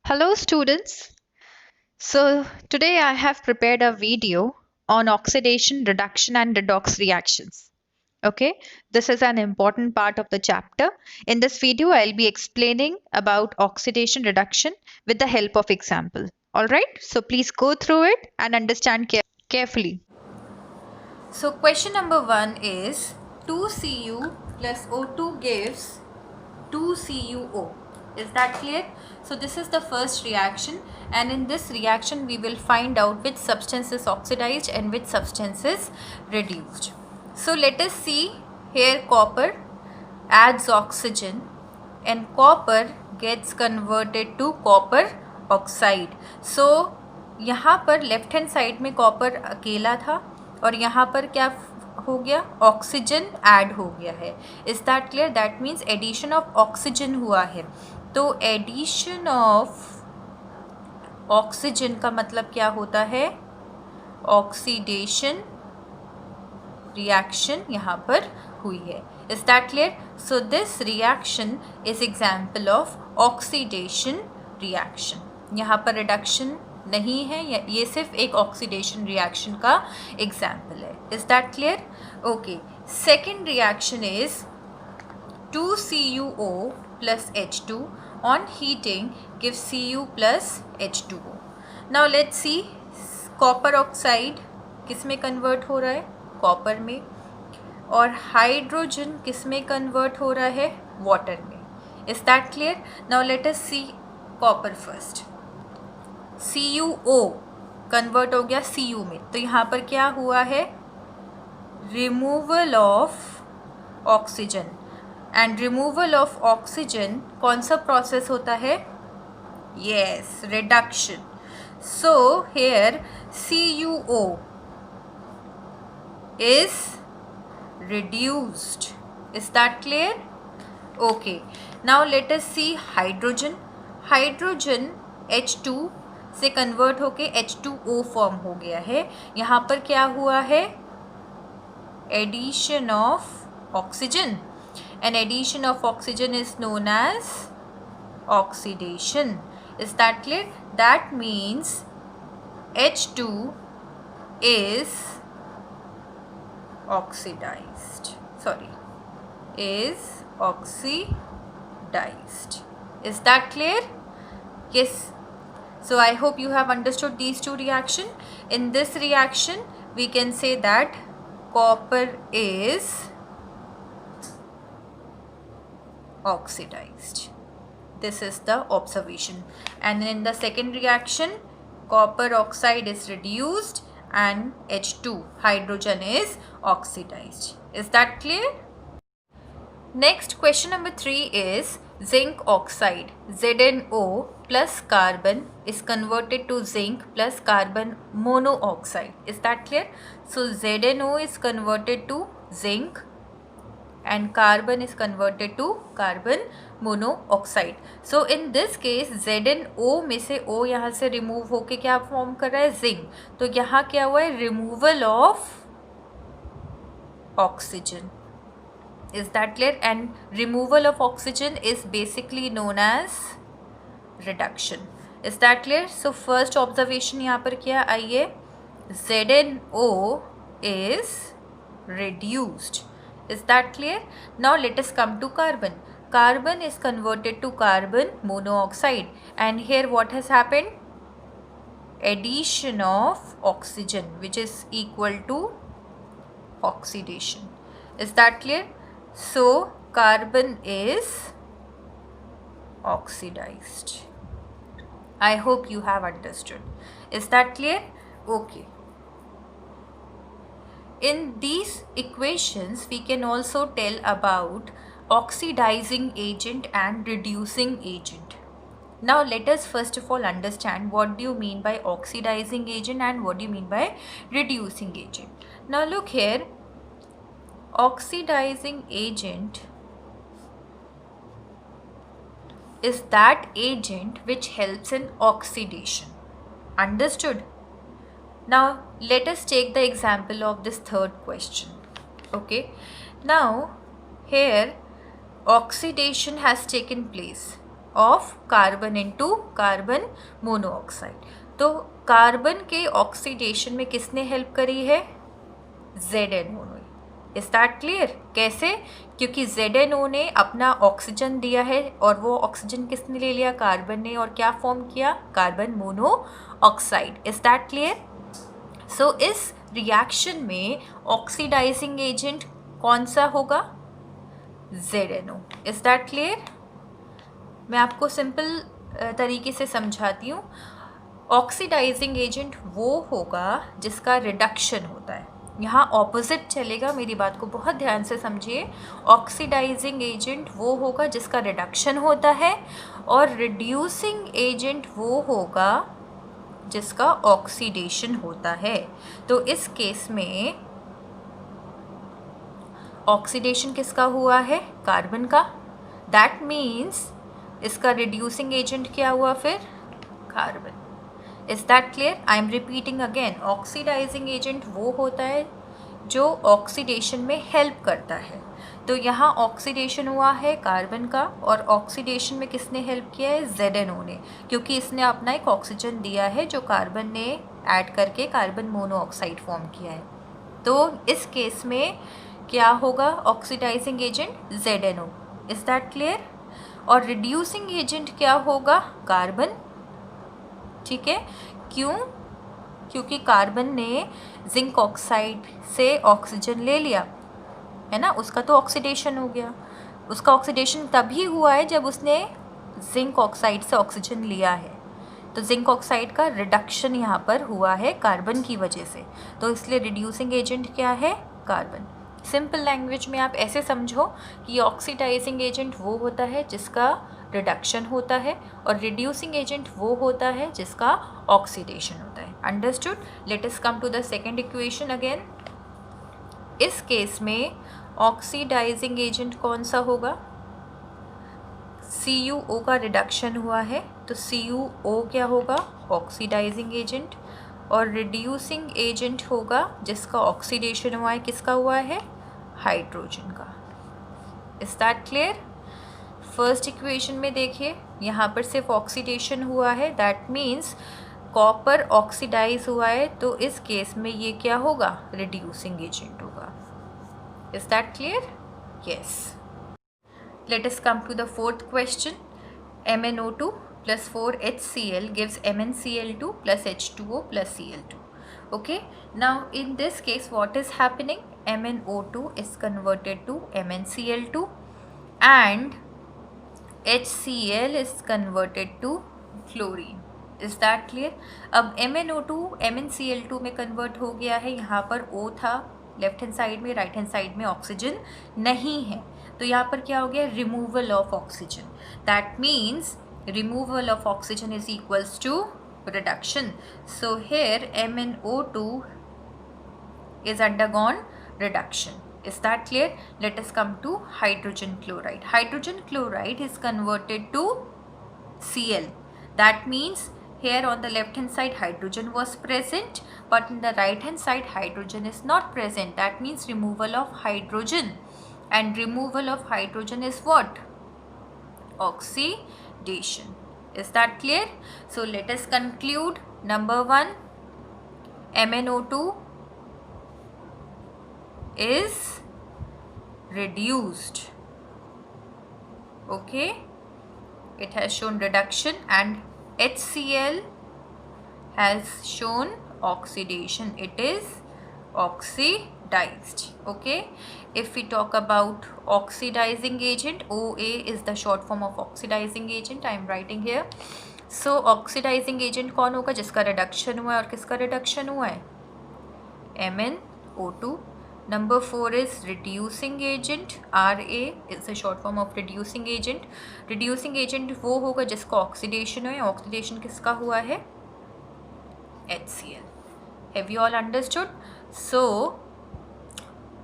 Hello students. So today I have prepared a video on oxidation, reduction and redox reactions. Okay, this is an important part of the chapter. In this video I'll be explaining about oxidation reduction with the help of example. All right, so please go through it and understand carefully. So question number 1 is 2Cu plus O2 gives 2CuO. Is that clear? So this is the first reaction, and in this reaction we will find out which substance is oxidized and which substance is reduced. So let us see. Here copper adds oxygen and copper gets converted to copper oxide. So यहाँ पर left hand side में copper अकेला था और यहाँ पर क्या हो गया, ऑक्सीजन ऐड हो गया है. Is that clear? That means addition of oxygen हुआ है. तो एडिशन ऑफ ऑक्सीजन का मतलब क्या होता है? ऑक्सीडेशन रिएक्शन यहाँ पर हुई है. Is that clear? So this reaction is example of oxidation reaction. यहाँ पर रिडक्शन नहीं है, ये सिर्फ एक ऑक्सीडेशन रिएक्शन का एग्जाम्पल है. Is that clear? Okay. Second reaction is 2CuO plus H2 on heating gives Cu plus H2O. Now let's see. Copper oxide किस में कन्वर्ट हो रहा है? कॉपर में. और हाइड्रोजन किस में कन्वर्ट हो रहा है? वाटर में. Is that clear? Now let us see copper first. CuO convert हो गया Cu में, तो यहाँ पर क्या हुआ है? Removal of oxygen. And removal of oxygen कौन सा प्रोसेस होता है? Yes, reduction. So here CuO is reduced. Is that clear? Okay. Now let us see hydrogen. Hydrogen H2 से कन्वर्ट होके H2O फॉर्म हो गया है. यहाँ पर क्या हुआ है? Addition of oxygen. And addition of oxygen is known as oxidation. Is that clear? That means H2 is oxidized. Sorry, is oxidized. Is that clear? Yes. So I hope you have understood these two reaction. In this reaction we can say that copper is oxidized. This is the observation. And in the second reaction copper oxide is reduced and H2 hydrogen is oxidized. Is that clear? Next, question number 3 is zinc oxide. ZnO plus carbon is converted to zinc plus carbon monoxide. Is that clear? So ZnO is converted to zinc and carbon is converted to carbon monoxide. So in this case ZnO में से O यहाँ से remove होके क्या form कर रहा है? Zinc. तो यहाँ क्या हुआ है? Removal of oxygen. Is that clear? And removal of oxygen is basically known as reduction. Is that clear? So first observation यहाँ पर क्या? आइए, ZnO is reduced. Is that clear? Now let us come to carbon. Carbon is converted to carbon monoxide, and here what has happened? Addition of oxygen, which is equal to oxidation. Is that clear? So carbon is oxidized. I hope you have understood. Is that clear? Okay. In these equations we can also tell about oxidizing agent and reducing agent. Now let us first of all understand what do you mean by oxidizing agent and what do you mean by reducing agent. Now look here. Oxidizing agent is that agent which helps in oxidation. Understood? Now let us take the example of this third question. Okay. Now here oxidation has taken place. Of carbon into carbon monoxide. तो carbon के oxidation में किसने help करी है? ZNO ने। Is that clear? कैसे? क्योंकि ZNO ने अपना ऑक्सीजन दिया है और वो ऑक्सीजन किसने ले लिया? कार्बन ने, और क्या फॉर्म किया? Carbon monoxide. Is that clear? So इस रिएक्शन में ऑक्सीडाइजिंग एजेंट कौन सा होगा? ZNO। Is that clear? मैं आपको सिंपल तरीके से समझाती हूँ। ऑक्सीडाइजिंग एजेंट वो होगा जिसका रिडक्शन होता है। यहाँ ऑपोजिट चलेगा, मेरी बात को बहुत ध्यान से समझिए। ऑक्सीडाइजिंग एजेंट वो होगा जिसका रिडक्शन होता है, और रिड्यूसिंग एजेंट वो होगा जिसका ऑक्सीडेशन होता है। तो इस केस में ऑक्सीडेशन किसका हुआ है? कार्बन का। दैट मीन्स इसका रिड्यूसिंग एजेंट क्या हुआ फिर? Carbon. Is that clear? I am repeating again. Oxidizing agent वो होता है जो ऑक्सीडेशन में हेल्प करता है। तो यहाँ ऑक्सीडेशन हुआ है कार्बन का, और ऑक्सीडेशन में किसने हेल्प किया है? ZNO ने, क्योंकि इसने अपना एक ऑक्सीजन दिया है जो कार्बन ने ऐड करके कार्बन मोनोऑक्साइड फॉर्म किया है। तो इस केस में क्या होगा? Oxidizing agent ZNO। Is that clear? और रिड्यूसिंग एजेंट क्या होगा? कार्बन। ठीक है, क्यों? क्योंकि कार्बन ने जिंक ऑक्साइड से ऑक्सीजन ले लिया है ना, उसका तो ऑक्सीडेशन हो गया। उसका ऑक्सीडेशन तभी हुआ है जब उसने जिंक ऑक्साइड से ऑक्सीजन लिया है। तो जिंक ऑक्साइड का रिडक्शन यहाँ पर हुआ है कार्बन की वजह से, तो इसलिए रिड्यूसिंग एजेंट क्या है? कार्बन। सिंपल लैंग्वेज में आप ऐसे समझो कि ऑक्सीडाइजिंग एजेंट वो होता है जिसका रिडक्शन होता है, और रिड्यूसिंग एजेंट वो होता है जिसका ऑक्सीडेशन होता है। Understood? Let us come to the second equation again. इस केस में ऑक्सीडाइजिंग एजेंट कौन सा होगा? CuO का रिडक्शन हुआ है, तो CuO क्या होगा? Oxidizing agent. और रिड्यूसिंग एजेंट होगा जिसका ऑक्सीडेशन हुआ है, किसका हुआ है? हाइड्रोजन का। Is that clear? First equation में देखिए, यहाँ पर सिर्फ ऑक्सीडेशन हुआ है, दैट मीन्स कॉपर ऑक्सीडाइज हुआ है, तो इस केस में ये क्या होगा? रिड्यूसिंग एजेंट होगा। Is that clear? Yes. Let us come to the fourth question. MnO2 plus 4HCl gives MnCl2 plus H2O plus Cl2. Okay, now in this case what is happening? MnO2 is converted to MnCl2 and HCl is converted to chlorine. Is that clear? अब MnO2 MnCl2 में convert हो गया है। यहाँ पर O था left hand side में, right hand side में ऑक्सीजन नहीं है, तो यहाँ पर क्या हो गया? Removal of oxygen. That means removal of oxygen is equals to reduction. So here MnO2 is undergone reduction. Is that clear? Let us come to hydrogen chloride. Hydrogen chloride is converted to Cl. That means here on the left hand side hydrogen was present, but in the right hand side hydrogen is not present. That means removal of hydrogen, and removal of hydrogen is what? Oxidation. Is that clear? So let us conclude. Number 1, MnO2 is reduced. Okay, it has shown reduction, and HCl has shown oxidation. It is oxidized. Okay, if we talk about oxidizing agent, OA is the short form of oxidizing agent. I am writing here. So oxidizing agent कौन होगा? जिसका reduction हुआ है, और किसका reduction हुआ है? MnO2. Number 4 is reducing agent. RA is the short form of reducing agent. Reducing agent वो होगा जिसका ऑक्सीडेशन है, ऑक्सीडेशन किसका हुआ है? HCl. Have you all understood? So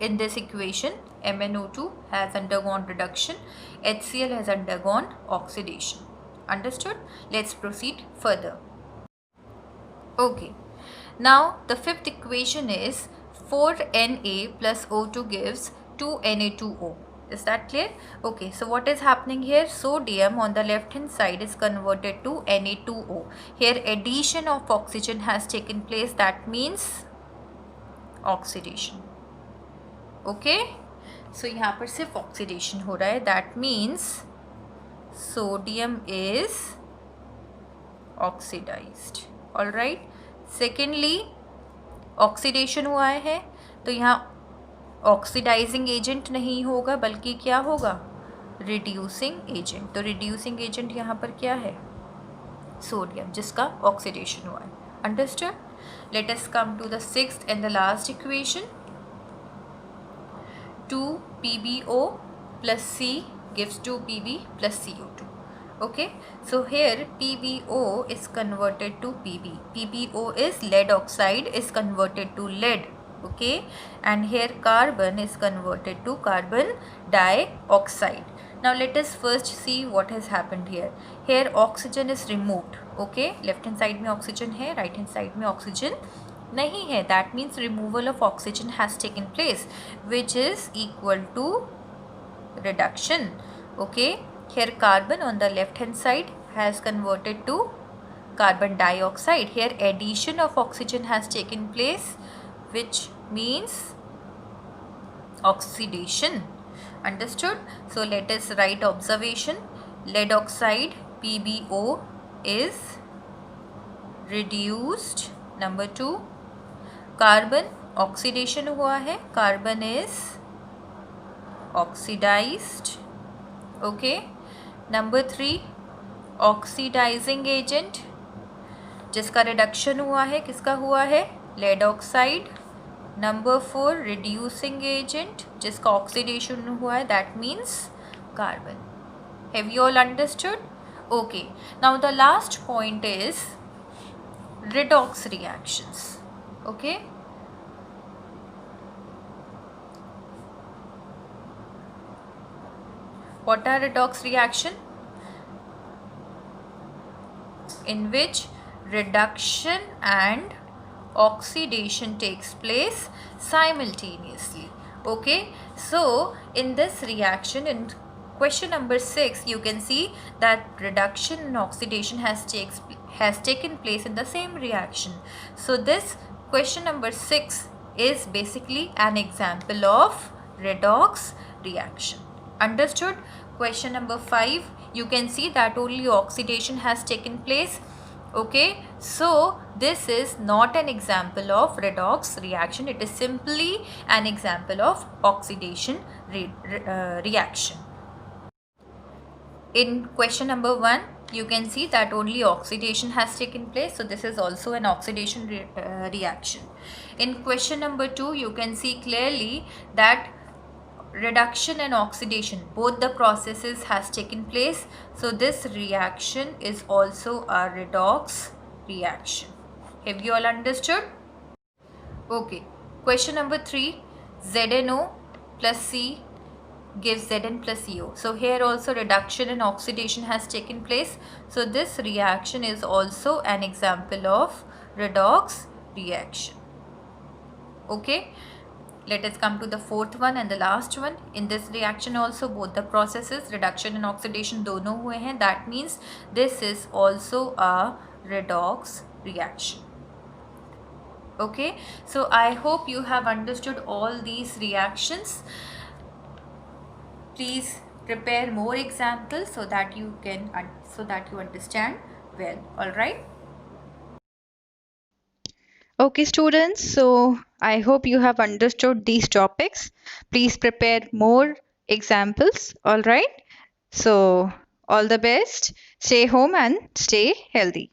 in this equation MnO2 has undergone reduction, HCl has undergone oxidation. Understood? Let's proceed further. Okay, now the fifth equation is 4Na plus O2 gives 2Na2O. Is that clear? Okay, so what is happening here? Sodium on the left hand side is converted to Na2O. Here addition of oxygen has taken place, that means oxidation. Okay, so यहाँ पर सिर्फ oxidation हो रहा है, that means sodium is oxidized. All right. Secondly, oxidation हुआ है तो यहाँ ऑक्सीडाइजिंग एजेंट नहीं होगा बल्कि क्या होगा? Reducing agent. तो रिड्यूसिंग एजेंट यहाँ पर क्या है? सोडियम, जिसका ऑक्सीडेशन हुआ है. Understood? Let us come to the sixth and the last equation. 2PbO plus C gives 2Pb plus CO2. Okay, so here PbO is converted to Pb. PbO is lead oxide is converted to lead. Okay, and here carbon is converted to carbon dioxide. Now let us first see what has happened here. Here oxygen is removed. Okay, left hand side में oxygen है, right hand side में oxygen नहीं है. That means removal of oxygen has taken place, which is equal to reduction. Okay, here carbon on the left hand side has converted to carbon dioxide. Here addition of oxygen has taken place, which means oxidation. Understood? So let us write observation. Lead oxide PbO is reduced. Number 2, carbon oxidation हुआ है, carbon is oxidized. Okay. Number 3, oxidizing agent जिसका reduction हुआ है, किसका हुआ है? Lead oxide. Number 4, reducing agent जिसका oxidation हुआ है, that means carbon. Have you all understood? Okay. Now the last point is redox reactions. Okay, what are redox reaction? In which reduction and oxidation takes place simultaneously. Okay, so in this reaction, in question number 6, you can see that reduction and oxidation has taken place in the same reaction. So this question number 6 is basically an example of redox reaction. Understood? Question number 5, you can see that only oxidation has taken place. Okay, so this is not an example of redox reaction, it is simply an example of oxidation reaction. In question number 1, you can see that only oxidation has taken place, so this is also an oxidation reaction. In question number 2, you can see clearly that reduction and oxidation, both the processes has taken place, so this reaction is also a redox reaction. Have you all understood? Okay, question number 3, ZNO plus C gives Zn plus CO. So here also reduction and oxidation has taken place, so this reaction is also an example of redox reaction. Okay, let us come to the fourth one and the last one. In this reaction also both the processes reduction and oxidation दोनों हुए हैं, that means this is also a redox reaction. Okay, so I hope you have understood all these reactions. Please prepare more examples so that you understand well. All right. Okay, students, so I hope you have understood these topics. Please prepare more examples. All right. So all the best. Stay home and stay healthy.